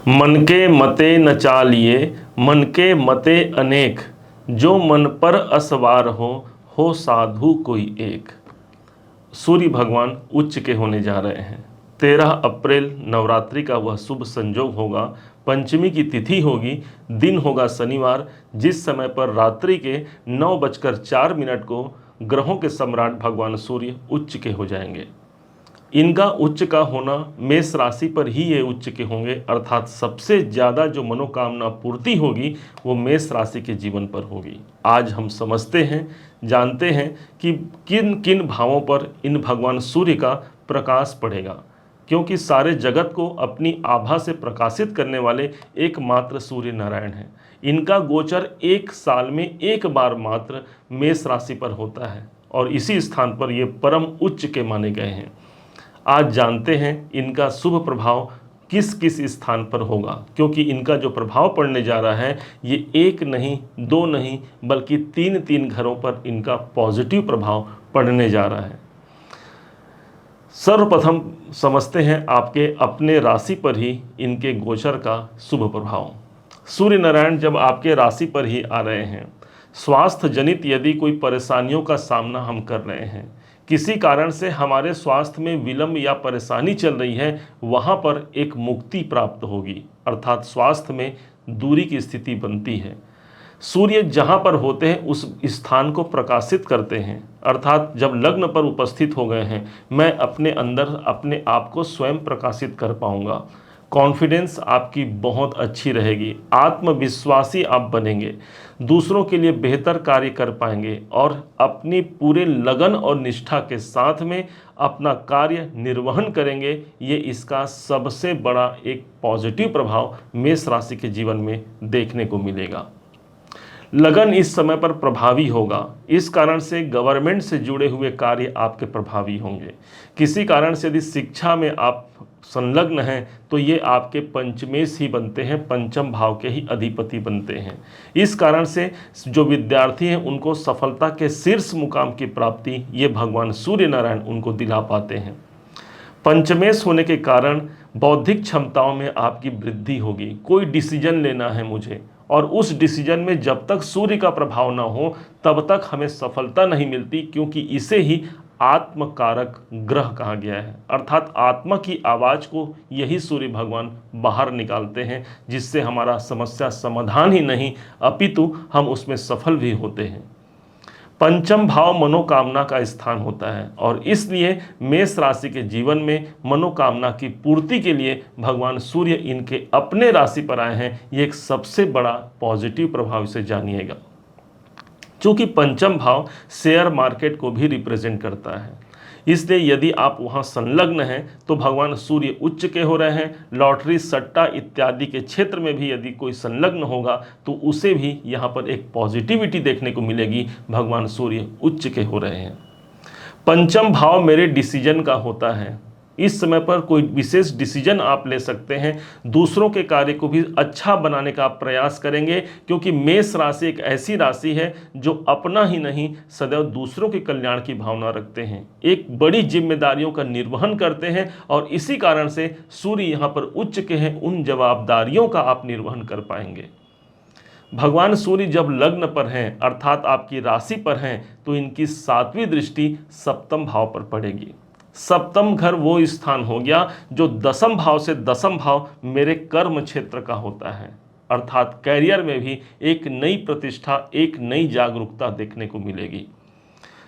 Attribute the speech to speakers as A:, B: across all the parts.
A: मन के मते न चालिए, मन के मते अनेक, जो मन पर असवार हो साधु कोई एक। सूर्य भगवान उच्च के होने जा रहे हैं। 13 अप्रैल नवरात्रि का वह शुभ संयोग होगा। पंचमी की तिथि होगी, दिन होगा शनिवार, जिस समय पर रात्रि के 9:04 को ग्रहों के सम्राट भगवान सूर्य उच्च के हो जाएंगे। इनका उच्च का होना मेष राशि पर ही ये उच्च के होंगे, अर्थात सबसे ज़्यादा जो मनोकामना पूर्ति होगी वो मेष राशि के जीवन पर होगी। आज हम समझते हैं, जानते हैं कि किन किन भावों पर इन भगवान सूर्य का प्रकाश पड़ेगा, क्योंकि सारे जगत को अपनी आभा से प्रकाशित करने वाले एकमात्र सूर्य नारायण हैं। इनका गोचर एक साल में एक बार मात्र मेष राशि पर होता है और इसी स्थान पर ये परम उच्च के माने गए हैं। आज जानते हैं इनका शुभ प्रभाव किस किस स्थान पर होगा, क्योंकि इनका जो प्रभाव पड़ने जा रहा है ये एक नहीं, दो नहीं, बल्कि तीन तीन घरों पर इनका पॉजिटिव प्रभाव पड़ने जा रहा है। सर्वप्रथम समझते हैं आपके अपने राशि पर ही इनके गोचर का शुभ प्रभाव। सूर्य नारायण जब आपके राशि पर ही आ रहे हैं, स्वास्थ्य जनित यदि कोई परेशानियों का सामना हम कर रहे हैं, किसी कारण से हमारे स्वास्थ्य में विलंब या परेशानी चल रही है, वहाँ पर एक मुक्ति प्राप्त होगी, अर्थात स्वास्थ्य में दूरी की स्थिति बनती है। सूर्य जहाँ पर होते हैं उस स्थान को प्रकाशित करते हैं, अर्थात जब लग्न पर उपस्थित हो गए हैं, मैं अपने अंदर अपने आप को स्वयं प्रकाशित कर पाऊंगा। कॉन्फिडेंस आपकी बहुत अच्छी रहेगी, आत्मविश्वासी आप बनेंगे, दूसरों के लिए बेहतर कार्य कर पाएंगे और अपनी पूरे लगन और निष्ठा के साथ में अपना कार्य निर्वहन करेंगे। ये इसका सबसे बड़ा एक पॉजिटिव प्रभाव मेष राशि के जीवन में देखने को मिलेगा। लगन इस समय पर प्रभावी होगा, इस कारण से गवर्नमेंट से जुड़े हुए कार्य आपके प्रभावी होंगे। किसी कारण से यदि शिक्षा में आप संलग्न हैं तो ये आपके पंचमेश ही बनते हैं, पंचम भाव के ही अधिपति बनते हैं। इस कारण से जो विद्यार्थी हैं उनको सफलता के शीर्ष मुकाम की प्राप्ति ये भगवान सूर्य नारायण उनको दिला पाते हैं। पंचमेश होने के कारण बौद्धिक क्षमताओं में आपकी वृद्धि होगी। कोई डिसीजन लेना है मुझे, और उस डिसीजन में जब तक सूर्य का प्रभाव ना हो तब तक हमें सफलता नहीं मिलती, क्योंकि इसे ही आत्मकारक ग्रह कहा गया है, अर्थात आत्मा की आवाज़ को यही सूर्य भगवान बाहर निकालते हैं, जिससे हमारा समस्या समाधान ही नहीं अपितु हम उसमें सफल भी होते हैं। पंचम भाव मनोकामना का स्थान होता है और इसलिए मेष राशि के जीवन में मनोकामना की पूर्ति के लिए भगवान सूर्य इनके अपने राशि पर आए हैं। ये एक सबसे बड़ा पॉजिटिव प्रभाव इसे जानिएगा। चूँकि पंचम भाव शेयर मार्केट को भी रिप्रेजेंट करता है, इसलिए यदि आप वहाँ संलग्न हैं तो भगवान सूर्य उच्च के हो रहे हैं। लॉटरी, सट्टा इत्यादि के क्षेत्र में भी यदि कोई संलग्न होगा तो उसे भी यहाँ पर एक पॉजिटिविटी देखने को मिलेगी, भगवान सूर्य उच्च के हो रहे हैं। पंचम भाव मेरे डिसीजन का होता है। इस समय पर कोई विशेष डिसीजन आप ले सकते हैं, दूसरों के कार्य को भी अच्छा बनाने का आप प्रयास करेंगे, क्योंकि मेष राशि एक ऐसी राशि है जो अपना ही नहीं सदैव दूसरों के कल्याण की भावना रखते हैं, एक बड़ी जिम्मेदारियों का निर्वहन करते हैं और इसी कारण से सूर्य यहाँ पर उच्च के हैं, उन जवाबदारियों का आप निर्वहन कर पाएंगे। भगवान सूर्य जब लग्न पर हैं अर्थात आपकी राशि पर हैं तो इनकी 7वीं दृष्टि सप्तम भाव पर पड़ेगी। सप्तम घर वो स्थान हो गया जो दसम भाव से दसम भाव मेरे कर्म क्षेत्र का होता है, अर्थात कैरियर में भी एक नई प्रतिष्ठा, एक नई जागरूकता देखने को मिलेगी।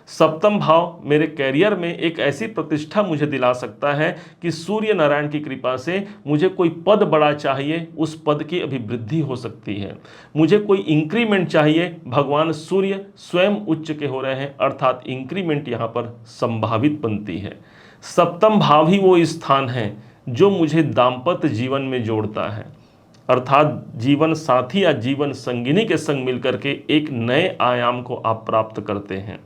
A: सप्तम भाव मेरे कैरियर में एक ऐसी प्रतिष्ठा मुझे दिला सकता है कि सूर्य नारायण की कृपा से मुझे कोई पद बड़ा चाहिए, उस पद की अभिवृद्धि हो सकती है। मुझे कोई इंक्रीमेंट चाहिए, भगवान सूर्य स्वयं उच्च के हो रहे हैं, अर्थात इंक्रीमेंट यहाँ पर संभावित बनती है। सप्तम भाव ही वो स्थान है जो मुझे दाम्पत्य जीवन में जोड़ता है, अर्थात जीवन साथी या जीवन संगिनी के संग मिलकर के एक नए आयाम को आप प्राप्त करते हैं।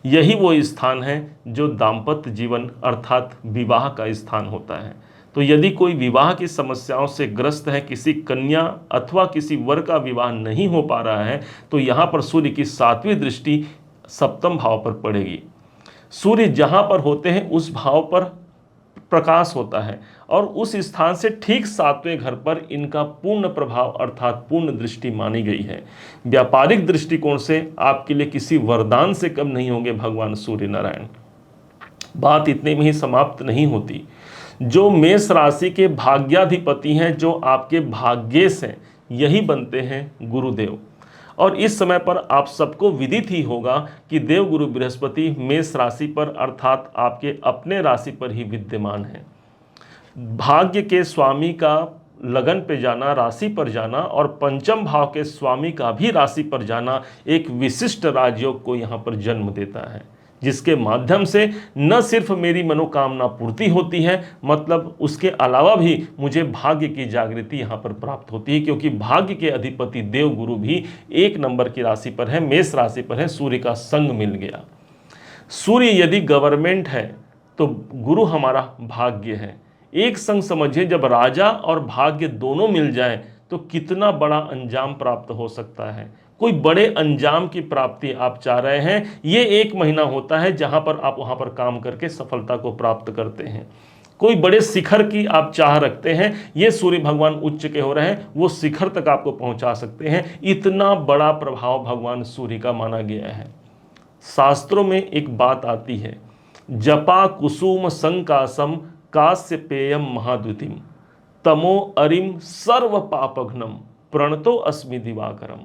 A: यही वो स्थान है जो दाम्पत्य जीवन अर्थात विवाह का स्थान होता है। तो यदि कोई विवाह की समस्याओं से ग्रस्त है, किसी कन्या अथवा किसी वर का विवाह नहीं हो पा रहा है, तो यहाँ पर सूर्य की 7वीं दृष्टि सप्तम भाव पर पड़ेगी। सूर्य जहाँ पर होते हैं उस भाव पर प्रकाश होता है और उस स्थान से ठीक 7वें घर पर इनका पूर्ण प्रभाव अर्थात पूर्ण दृष्टि मानी गई है। व्यापारिक दृष्टिकोण से आपके लिए किसी वरदान से कम नहीं होंगे भगवान सूर्य नारायण। बात इतने में ही समाप्त नहीं होती। जो मेष राशि के भाग्याधिपति हैं, जो आपके भाग्येश हैं, यही बनते हैं गुरुदेव। और इस समय पर आप सबको विदित ही होगा कि देव गुरु बृहस्पति मेष राशि पर अर्थात आपके अपने राशि पर ही विद्यमान है। भाग्य के स्वामी का लगन पे जाना, राशि पर जाना और पंचम भाव के स्वामी का भी राशि पर जाना एक विशिष्ट राजयोग को यहाँ पर जन्म देता है, जिसके माध्यम से न सिर्फ मेरी मनोकामना पूर्ति होती है, मतलब उसके अलावा भी मुझे भाग्य की जागृति यहाँ पर प्राप्त होती है, क्योंकि भाग्य के अधिपति देव गुरु भी 1 नंबर की राशि पर है, मेष राशि पर है, सूर्य का संग मिल गया। सूर्य यदि गवर्नमेंट है तो गुरु हमारा भाग्य है। एक संग समझिए, जब राजा और भाग्य दोनों मिल जाएं तो कितना बड़ा अंजाम प्राप्त हो सकता है। कोई बड़े अंजाम की प्राप्ति आप चाह रहे हैं, ये 1 महीना होता है जहां पर आप वहां पर काम करके सफलता को प्राप्त करते हैं। कोई बड़े शिखर की आप चाह रखते हैं, ये सूर्य भगवान उच्च के हो रहे हैं, वो शिखर तक आपको पहुंचा सकते हैं। इतना बड़ा प्रभाव भगवान सूर्य का माना गया है। शास्त्रों में एक बात आती है, जपा कुसुम संकासम कास्य पेयम महाद्युतिम तमो अरिम सर्व पापघ्नम प्रणतो अस्मि दिवाकरम।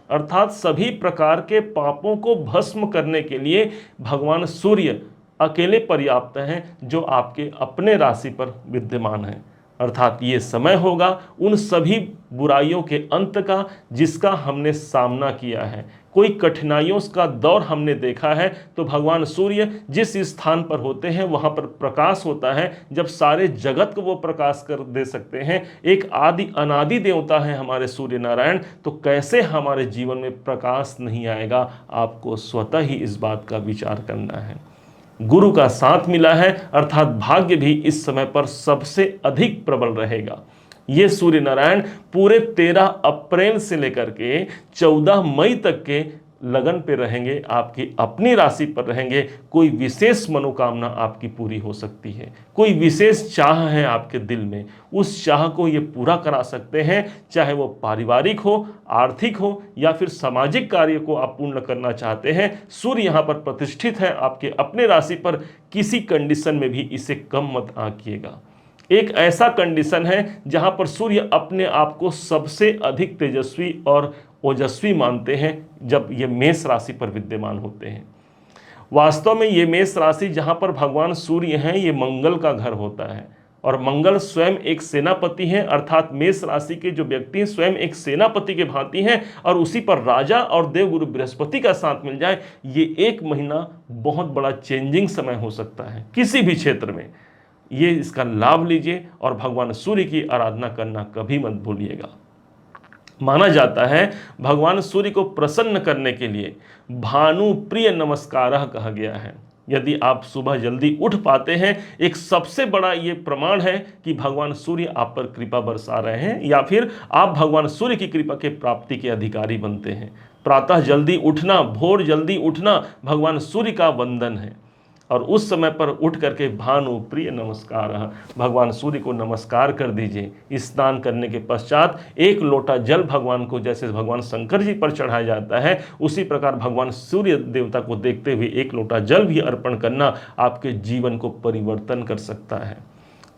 A: अर्थात सभी प्रकार के पापों को भस्म करने के लिए भगवान सूर्य अकेले पर्याप्त हैं, जो आपके अपने राशि पर विद्यमान हैं। अर्थात ये समय होगा उन सभी बुराइयों के अंत का जिसका हमने सामना किया है। कोई कठिनाइयों का दौर हमने देखा है तो भगवान सूर्य जिस स्थान पर होते हैं वहाँ पर प्रकाश होता है। जब सारे जगत को वो प्रकाश कर दे सकते हैं, एक आदि अनादि देवता है हमारे सूर्य नारायण, तो कैसे हमारे जीवन में प्रकाश नहीं आएगा। आपको स्वतः ही इस बात का विचार करना है। गुरु का साथ मिला है अर्थात भाग्य भी इस समय पर सबसे अधिक प्रबल रहेगा। ये सूर्य नारायण पूरे 13 अप्रैल से लेकर के 14 मई तक के लगन पे रहेंगे, आपकी अपनी राशि पर रहेंगे। कोई विशेष मनोकामना आपकी पूरी हो सकती है, कोई विशेष चाह है आपके दिल में, उस चाह को ये पूरा करा सकते हैं। चाहे वो पारिवारिक हो, आर्थिक हो या फिर सामाजिक कार्य को आप पूर्ण करना चाहते हैं, सूर्य यहाँ पर प्रतिष्ठित है आपके अपने राशि पर। किसी कंडीशन में भी इसे कम मत आंकिएगा। एक ऐसा कंडीशन है जहां पर सूर्य अपने आप को सबसे अधिक तेजस्वी और ओजस्वी मानते हैं जब ये मेष राशि पर विद्यमान होते हैं। वास्तव में ये मेष राशि जहां पर भगवान सूर्य हैं, ये मंगल का घर होता है और मंगल स्वयं एक सेनापति हैं। अर्थात मेष राशि के जो व्यक्ति हैं स्वयं एक सेनापति के भांति हैं, और उसी पर राजा और देवगुरु बृहस्पति का साथ मिल जाए, ये 1 महीना बहुत बड़ा चेंजिंग समय हो सकता है किसी भी क्षेत्र में। ये इसका लाभ लीजिए और भगवान सूर्य की आराधना करना कभी मत भूलिएगा। माना जाता है भगवान सूर्य को प्रसन्न करने के लिए भानु प्रिय नमस्कारः कहा गया है। यदि आप सुबह जल्दी उठ पाते हैं, एक सबसे बड़ा ये प्रमाण है कि भगवान सूर्य आप पर कृपा बरसा रहे हैं, या फिर आप भगवान सूर्य की कृपा के प्राप्ति के अधिकारी बनते हैं। प्रातः जल्दी उठना, भोर जल्दी उठना भगवान सूर्य का वंदन है। और उस समय पर उठ करके भानु प्रिय नमस्कार, भगवान सूर्य को नमस्कार कर दीजिए। स्नान करने के पश्चात 1 लोटा जल भगवान को, जैसे भगवान शंकर जी पर चढ़ाया जाता है, उसी प्रकार भगवान सूर्य देवता को देखते हुए 1 लोटा जल भी अर्पण करना आपके जीवन को परिवर्तन कर सकता है।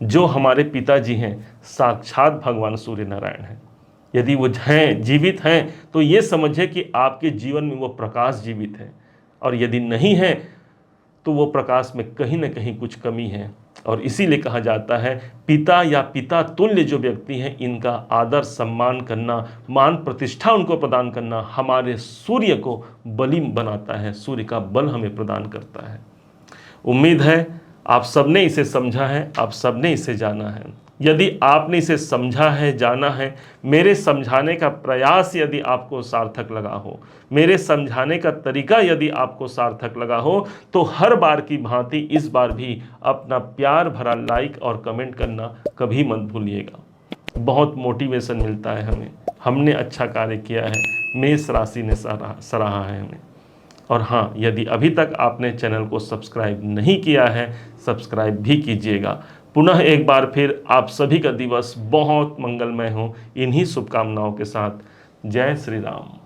A: जो हमारे पिताजी हैं साक्षात भगवान सूर्य नारायण हैं। यदि वो हैं, जीवित हैं, तो ये समझे कि आपके जीवन में वो प्रकाश जीवित है, और यदि नहीं है तो वो प्रकाश में कहीं ना कहीं कुछ कमी है। और इसीलिए कहा जाता है पिता या पिता तुल्य जो व्यक्ति हैं, इनका आदर सम्मान करना, मान प्रतिष्ठा उनको प्रदान करना हमारे सूर्य को बली बनाता है, सूर्य का बल हमें प्रदान करता है। उम्मीद है आप सबने इसे समझा है, आप सबने इसे जाना है। यदि आपने इसे समझा है, जाना है, मेरे समझाने का प्रयास यदि आपको सार्थक लगा हो, मेरे समझाने का तरीका यदि आपको सार्थक लगा हो, तो हर बार की भांति इस बार भी अपना प्यार भरा लाइक और कमेंट करना कभी मत भूलिएगा। बहुत मोटिवेशन मिलता है हमें, हमने अच्छा कार्य किया है, मेष राशि ने सराहा है हमें। और हाँ, यदि अभी तक आपने चैनल को सब्सक्राइब नहीं किया है, सब्सक्राइब भी कीजिएगा। पुनः एक बार फिर आप सभी का दिवस बहुत मंगलमय हो, इन्हीं शुभकामनाओं के साथ। जय श्री राम।